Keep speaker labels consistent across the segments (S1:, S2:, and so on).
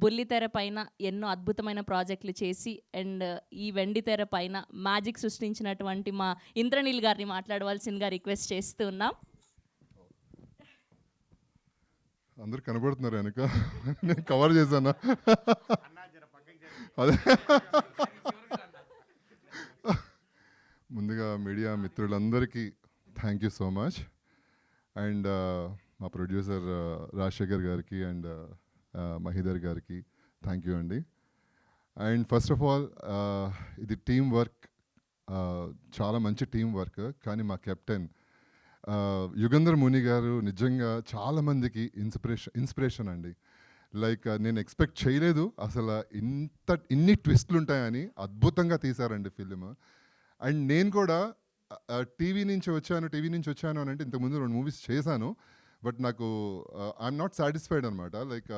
S1: బుల్లితెర పైన ఎన్నో అద్భుతమైన ప్రాజెక్టులు చేసి అండ్ ఈ వెండితెర పైన మ్యాజిక్ సృష్టించినటువంటి మా ఇంద్రనీల్ గారిని మాట్లాడవలసిందిగా రిక్వెస్ట్ చేస్తూ ఉన్నాం.
S2: అందరు కనబడుతున్నారు వెనక, నేను కవర్ చేశానా? అదే ముందుగా మీడియా మిత్రులందరికీ thank you so much. And మా ప్రొడ్యూసర్ రాజశేఖర్ గారికి అండ్ మహిధర్ గారికి థ్యాంక్ యూ అండి. అండ్ ఫస్ట్ ఆఫ్ ఆల్ ఇది టీం వర్క్, చాలా మంచి టీం వర్క్. కానీ మా కెప్టెన్ యుగంధర్ ముని గారు నిజంగా చాలామందికి ఇన్స్పిరేషన్ అండి. లైక్ నేను ఎక్స్పెక్ట్ చేయలేదు అసలు ఇన్ని ట్విస్ట్లు ఉంటాయని. అద్భుతంగా తీశారండి ఫిలిం. అండ్ నేను కూడా టీవీ నుంచి వచ్చాను అని అంటే ఇంతకుముందు 2 మూవీస్ చేశాను. బట్ నాకు ఐఎమ్ నాట్ సాటిస్ఫైడ్ అనమాట. లైక్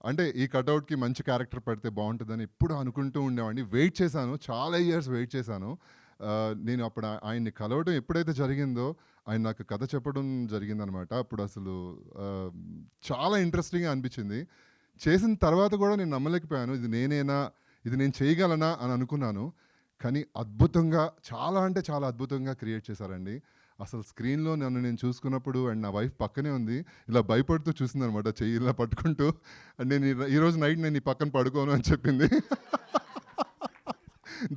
S2: అంటే ఈ కటౌట్కి మంచి క్యారెక్టర్ పెడితే బాగుంటుందని ఎప్పుడు అనుకుంటూ ఉండేవాడిని. వెయిట్ చేశాను, చాలా ఇయర్స్ వెయిట్ చేశాను. నేను అప్పుడు ఆయన్ని కలవడం ఎప్పుడైతే జరిగిందో, ఆయన నాకు కథ చెప్పడం జరిగిందనమాట. అప్పుడు అసలు చాలా ఇంట్రెస్టింగ్గా అనిపించింది. చేసిన తర్వాత కూడా నేను నమ్మలేకపోయాను, ఇది నేనేనా, ఇది నేను చేయగలనా అని అనుకున్నాను. కానీ అద్భుతంగా, చాలా అంటే చాలా అద్భుతంగా క్రియేట్ చేశారండి. అసలు స్క్రీన్లో నన్ను నేను చూసుకున్నప్పుడు అండ్ నా వైఫ్ పక్కనే ఉంది, ఇలా భయపడుతూ చూసింది అనమాట, చెయ్యి ఇలా పట్టుకుంటూ. అండ్ నేను ఈరోజు నైట్ నేను ఈ పక్కన పడుకోను అని చెప్పింది.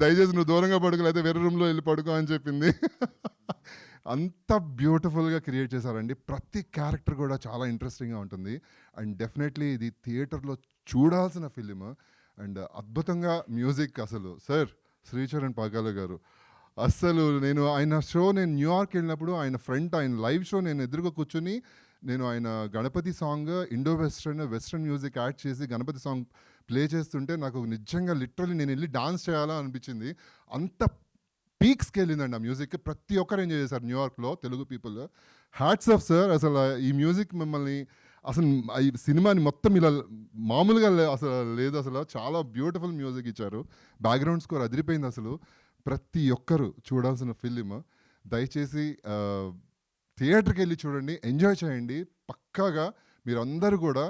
S2: దయచేసి నువ్వు దూరంగా పడుకోలేకపోతే వేరే రూమ్లో వెళ్ళి పడుకో అని చెప్పింది. అంత బ్యూటిఫుల్గా క్రియేట్ చేశారండి. ప్రతి క్యారెక్టర్ కూడా చాలా ఇంట్రెస్టింగ్గా ఉంటుంది. అండ్ డెఫినెట్లీ ఇది థియేటర్లో చూడాల్సిన ఫిలిం. అండ్ అద్భుతంగా మ్యూజిక్ అసలు సార్ శ్రీచరణ్ పాకాల గారు అస్సలు నేను ఆయన షో నేను న్యూయార్క్ వెళ్ళినప్పుడు ఆయన లైవ్ షో నేను ఎదురుగా కూర్చొని నేను ఆయన Ganapati song indo western music add చేసి గణపతి సాంగ్ ప్లే చేస్తుంటే నాకు నిజంగా లిటరలీ నేను వెళ్ళి డాన్స్ చేయాలా అనిపించింది. అంత పీక్స్కి వెళ్ళిందండి ఆ మ్యూజిక్. ప్రతి ఒక్కరు ఎంజాయ్ చేశారు న్యూయార్క్లో Telugu people. Hats off sir. అసలు ఈ మ్యూజిక్ మిమ్మల్ని అసలు ఈ సినిమాని మొత్తం ఇలా మామూలుగా అసలు లేదు, అసలు చాలా బ్యూటిఫుల్ మ్యూజిక్ ఇచ్చారు. బ్యాక్గ్రౌండ్ స్కోర్ అదిరిపోయింది. అసలు ప్రతి ఒక్కరు చూడాల్సిన ఫిలిం. దయచేసి థియేటర్కి వెళ్ళి చూడండి, ఎంజాయ్ చేయండి. పక్కాగా మీరందరూ కూడా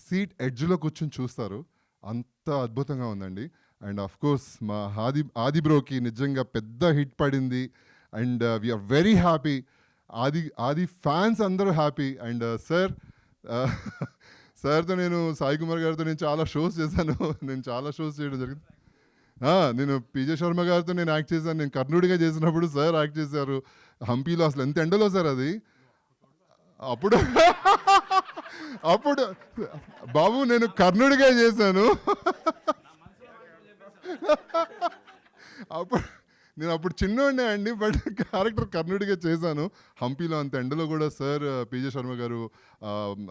S2: సీట్ ఎడ్జ్లో కూర్చొని చూస్తారు. అంత అద్భుతంగా ఉందండి. అండ్ ఆఫ్ కోర్స్ మా ఆది బ్రోకి నిజంగా పెద్ద హిట్ పడింది. And we are very happy. Aadi fans అందరూ హ్యాపీ. అండ్ సార్తో నేను సాయి కుమార్ గారితో నేను చాలా షోస్ చేశాను. చేయడం జరిగింది. నేను పీజే శర్మ గారితో నేను యాక్ట్ చేశాను. నేను కర్ణుడిగా చేసినప్పుడు సార్ యాక్ట్ చేశారు హంపీలో. అసలు ఎంత ఎండలో సార్ అది. అప్పుడు బాబు నేను కర్ణుడిగా చేశాను. అప్పుడు చిన్నోడినే అండి, బట్ క్యారెక్టర్ కర్ణుడిగా చేశాను హంపీలో. అంత ఎండలో కూడా సార్ పీజే శర్మ గారు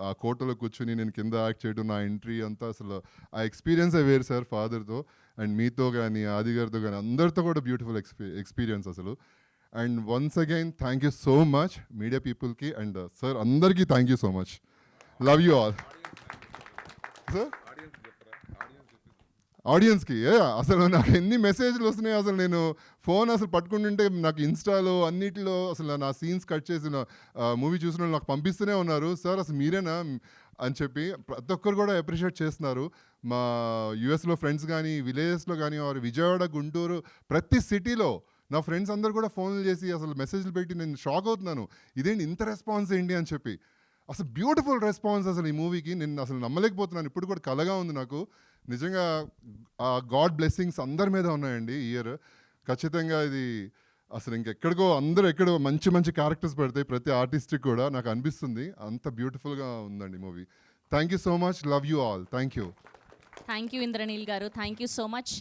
S2: ఆ కోటలో కూర్చుని నేను కింద యాక్ట్ చేయడం, నా ఎంట్రీ అంతా అసలు ఆ ఎక్స్పీరియన్సే వేరు సార్ ఫాదర్తో. అండ్ మీతో కానీ ఆది గారితో కానీ అందరితో కూడా బ్యూటిఫుల్ ఎక్స్పీరియన్స్ అసలు. And once again thank you so much media పీపుల్కి. అండ్ సార్ అందరికీ thank you so much. Love you all. Sir ఆడియన్స్కి అసలు నాకు ఎన్ని మెసేజ్లు వస్తున్నాయి. అసలు నేను ఫోన్ అసలు పట్టుకుంటుంటే నాకు ఇన్స్టాలో అన్నిటిలో అసలు నా సీన్స్ కట్ చేసిన మూవీ చూసిన వాళ్ళు నాకు పంపిస్తూనే ఉన్నారు. సార్ అసలు మీరేనా అని చెప్పి ప్రతి ఒక్కరు కూడా అప్రిషియేట్ చేస్తున్నారు. మా యూఎస్లో ఫ్రెండ్స్ కానీ, విలేజెస్లో కానీ, వారు విజయవాడ, గుంటూరు, ప్రతి సిటీలో నా ఫ్రెండ్స్ అందరు కూడా ఫోన్లు చేసి అసలు మెసేజ్లు పెట్టి నేను షాక్ అవుతున్నాను. ఇదేంటి ఇంత రెస్పాన్స్ ఏంటి అని చెప్పి. అసలు బ్యూటిఫుల్ రెస్పాన్స్ అసలు ఈ మూవీకి. నేను అసలు నమ్మలేకపోతున్నాను. ఇప్పుడు కూడా కలగా ఉంది నాకు. నిజంగా గాడ్ బ్లెస్సింగ్స్ అందరి మీద ఉన్నాయండి ఈ ఇయర్. ఖచ్చితంగా ఇది అసలు ఇంకెక్కడికో ఎక్కడో మంచి మంచి క్యారెక్టర్స్ పెడతాయి ప్రతి ఆర్టిస్ట్కి కూడా నాకు అనిపిస్తుంది. అంత బ్యూటిఫుల్గా ఉందండి movie. Thank you so much. Love you all. Thank you.
S1: Indraneel గారు. Thank you so much.